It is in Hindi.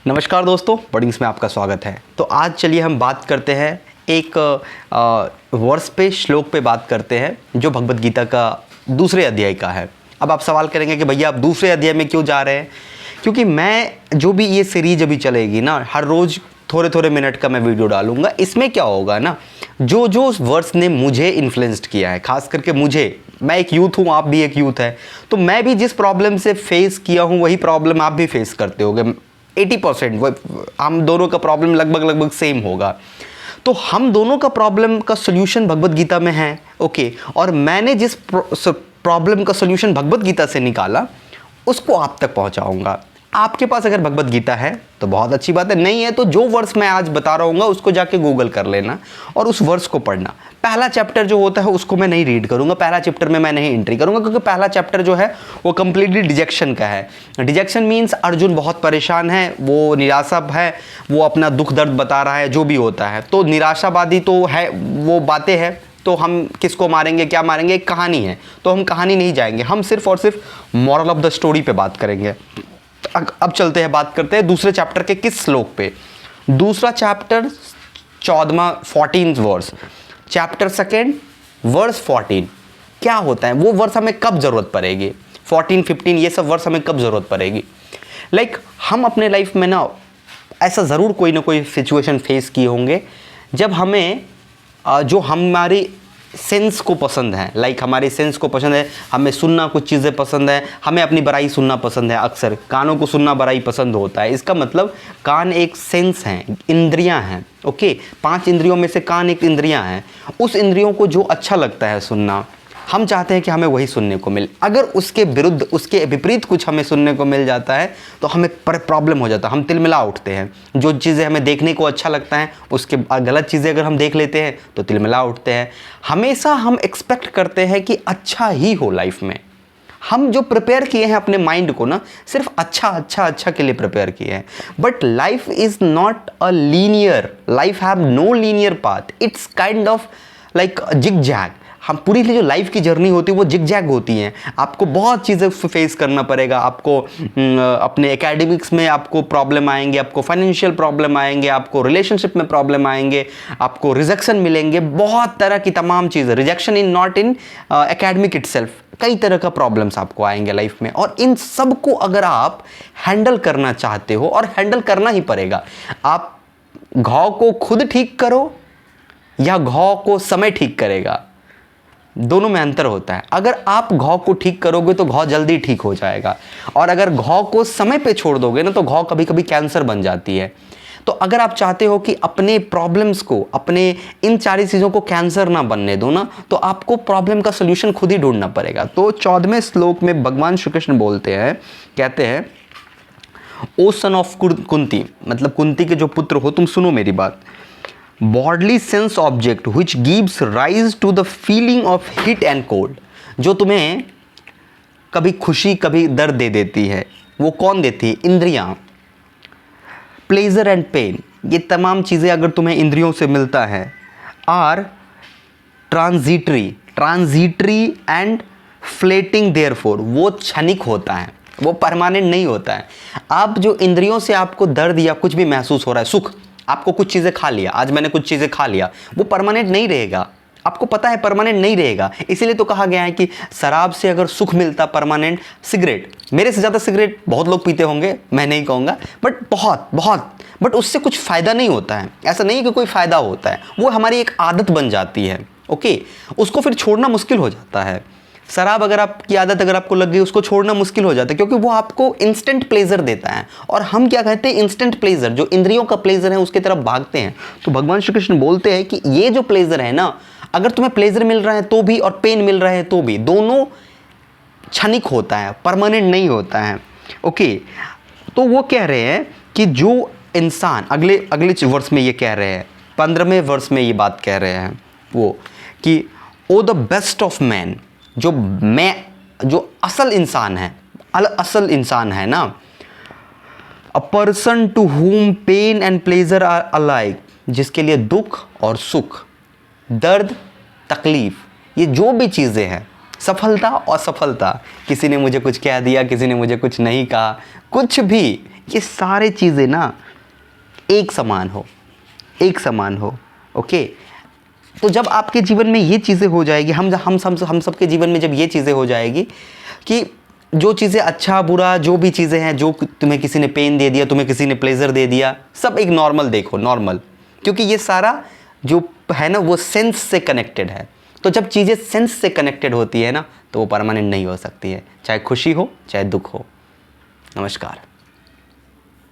नमस्कार दोस्तों, वर्डिंग्स में आपका स्वागत है। तो आज चलिए हम बात करते हैं एक वर्ष पे, श्लोक पे बात करते हैं जो भगवत गीता का दूसरे अध्याय का है। अब आप सवाल करेंगे कि भैया आप दूसरे अध्याय में क्यों जा रहे हैं? क्योंकि मैं जो भी ये सीरीज अभी चलेगी ना, हर रोज़ थोड़े थोड़े मिनट का मैं वीडियो डालूंगा। इसमें क्या होगा ना, जो जो वर्ड्स ने मुझे इन्फ्लुएंस्ड किया है, खास करके मुझे, मैं एक यूथ हूँ, आप भी एक यूथ है, तो मैं भी जिस प्रॉब्लम से फेस किया हूँ वही प्रॉब्लम आप भी फेस करते होगे। 80% हम दोनों का प्रॉब्लम लगभग सेम होगा। तो हम दोनों का प्रॉब्लम का सोल्यूशन भगवत गीता में है, ओके। और मैंने जिस प्रॉब्लम का सोल्यूशन भगवत गीता से निकाला उसको आप तक पहुंचाऊंगा। आपके पास अगर भगवत गीता है तो बहुत अच्छी बात है, नहीं है तो जो वर्स मैं आज बता रहा हूँ उसको जाके गूगल कर लेना और उस वर्स को पढ़ना। पहला चैप्टर जो होता है उसको मैं नहीं रीड करूँगा, पहला चैप्टर में मैं नहीं एंट्री करूँगा, क्योंकि पहला चैप्टर जो है वो कंप्लीटली डिजेक्शन का है। डिजेक्शन मीन्स अर्जुन बहुत परेशान है, वो निराशा है, वो अपना दुख दर्द बता रहा है, जो भी होता है। तो निराशावादी तो है, वो बातें हैं, तो हम किसको मारेंगे, क्या मारेंगे, एक कहानी है, तो हम कहानी नहीं जाएंगे, हम सिर्फ और सिर्फ मॉरल ऑफ द स्टोरी पे बात करेंगे। अब चलते हैं, बात करते हैं दूसरे चैप्टर के किस श्लोक पे। दूसरा chapter 14 verse, chapter second verse 14। क्या होता है वो वर्स, हमें कब जरूरत पड़ेगी? 14, 15 ये सब वर्स हमें कब जरूरत पड़ेगी? हम अपने लाइफ में ना ऐसा ज़रूर कोई ना कोई सिचुएशन फेस किए होंगे जब हमें जो हमारी सेंस को पसंद है, हमारे सेंस को पसंद है, हमें सुनना कुछ चीज़ें पसंद है, हमें अपनी बुराई सुनना पसंद है। अक्सर कानों को सुनना बुराई पसंद होता है। इसका मतलब कान एक सेंस हैं, इंद्रियां हैं, ओके। 5 इंद्रियों में से कान एक इंद्रियां हैं। उस इंद्रियों को जो अच्छा लगता है सुनना, हम चाहते हैं कि हमें वही सुनने को मिले। अगर उसके विरुद्ध, उसके विपरीत कुछ हमें सुनने को मिल जाता है तो हमें प्रॉब्लम हो जाता है, हम तिलमिला उठते हैं। जो चीज़ें हमें देखने को अच्छा लगता है उसके गलत चीज़ें अगर हम देख लेते हैं तो तिलमिला उठते हैं। हमेशा हम एक्सपेक्ट करते हैं कि अच्छा ही हो लाइफ में। हम जो प्रिपेयर किए हैं अपने माइंड को ना, सिर्फ अच्छा के लिए प्रिपेयर किए हैं। But life is not a linear, life have no linear path, it's kind of like zig zag. हम पूरी जो लाइफ की जर्नी होती है वो जिग जैग होती हैं। आपको बहुत चीज़ें फेस करना पड़ेगा। आपको अपने एकेडमिक्स में आपको प्रॉब्लम आएंगे, आपको फाइनेंशियल प्रॉब्लम आएंगे, आपको रिलेशनशिप में प्रॉब्लम आएंगे, आपको रिजेक्शन मिलेंगे, बहुत तरह की तमाम चीज़ें। Rejection in not in academic itself, कई तरह का प्रॉब्लम्स आपको आएंगे लाइफ में। और इन सब को अगर आप हैंडल करना चाहते हो, और हैंडल करना ही पड़ेगा, आप घाव को खुद ठीक करो या घाव को समय ठीक करेगा, दोनों में अंतर होता है। अगर आप घाव को ठीक करोगे तो घाव जल्दी ठीक हो जाएगा, और अगर घाव को समय पे छोड़ दोगे ना तो घाव कभी कभी कैंसर बन जाती है। तो अगर आप चाहते हो कि अपने प्रॉब्लम्स को, अपने इन सारी चीज़ों को कैंसर ना बनने दो ना, तो आपको प्रॉब्लम का सोल्यूशन खुद ही ढूंढना पड़ेगा। तो 14वें श्लोक में भगवान श्री कृष्ण बोलते हैं, कहते हैं, ओ सन ऑफ कुंती, मतलब कुंती के जो पुत्र हो, तुम सुनो मेरी बात। Bodily sense object which gives rise to the feeling of heat and cold, जो तुम्हें कभी खुशी कभी दर्द दे देती है, वो कौन देती है? इंद्रियां। प्लेजर एंड पेन, ये तमाम चीज़ें अगर तुम्हें इंद्रियों से मिलता है, are transitory and floating therefore, वो क्षणिक होता है, वो परमानेंट नहीं होता है। आप जो इंद्रियों से आपको दर्द या कुछ भी महसूस हो रहा है, सुख, आपको कुछ चीज़ें खा लिया, आज मैंने कुछ चीज़ें खा लिया, वो परमानेंट नहीं रहेगा, आपको पता है परमानेंट नहीं रहेगा। इसीलिए तो कहा गया है कि शराब से अगर सुख मिलता परमानेंट, सिगरेट, मेरे से ज़्यादा सिगरेट बहुत लोग पीते होंगे, मैं नहीं कहूँगा, बट बट उससे कुछ फ़ायदा नहीं होता है। ऐसा नहीं कि कोई फ़ायदा होता है, वो हमारी एक आदत बन जाती है, ओके। उसको फिर छोड़ना मुश्किल हो जाता है। शराब अगर आपकी आदत अगर आपको लग गई, उसको छोड़ना मुश्किल हो जाता है, क्योंकि वो आपको इंस्टेंट प्लेजर देता है। और हम क्या कहते हैं? इंस्टेंट प्लेजर, जो इंद्रियों का प्लेजर है उसकी तरफ भागते हैं। तो भगवान श्री कृष्ण बोलते हैं कि ये जो प्लेजर है ना, अगर तुम्हें प्लेजर मिल रहा है तो भी और पेन मिल रहा है तो भी, दोनों क्षणिक होता है, परमानेंट नहीं होता है, ओके। तो वो कह रहे हैं कि जो इंसान, अगले वर्ष में ये कह रहे हैं, 15वें वर्ष में ये बात कह रहे हैं वो, कि O the best of man, जो असल इंसान है, असल इंसान है ना, a person to whom pain and pleasure are alike, जिसके लिए दुख और सुख, दर्द, तकलीफ, ये जो भी चीज़ें हैं, सफलता और असफलता, किसी ने मुझे कुछ कह दिया, किसी ने मुझे कुछ नहीं कहा, कुछ भी, ये सारे चीज़ें ना एक समान हो, एक समान हो। ओके, तो जब आपके जीवन में ये चीज़ें हो जाएगी, हम सब के जीवन में जब ये चीज़ें हो जाएगी कि जो चीज़ें अच्छा बुरा जो भी चीज़ें हैं, जो तुम्हें किसी ने पेन दे दिया, तुम्हें किसी ने प्लेजर दे दिया, सब एक नॉर्मल देखो, नॉर्मल, क्योंकि ये सारा जो है ना वो सेंस से कनेक्टेड है। तो जब चीज़ें सेंस से कनेक्टेड होती है ना तो वो परमानेंट नहीं हो सकती है, चाहे खुशी हो चाहे दुख हो। नमस्कार।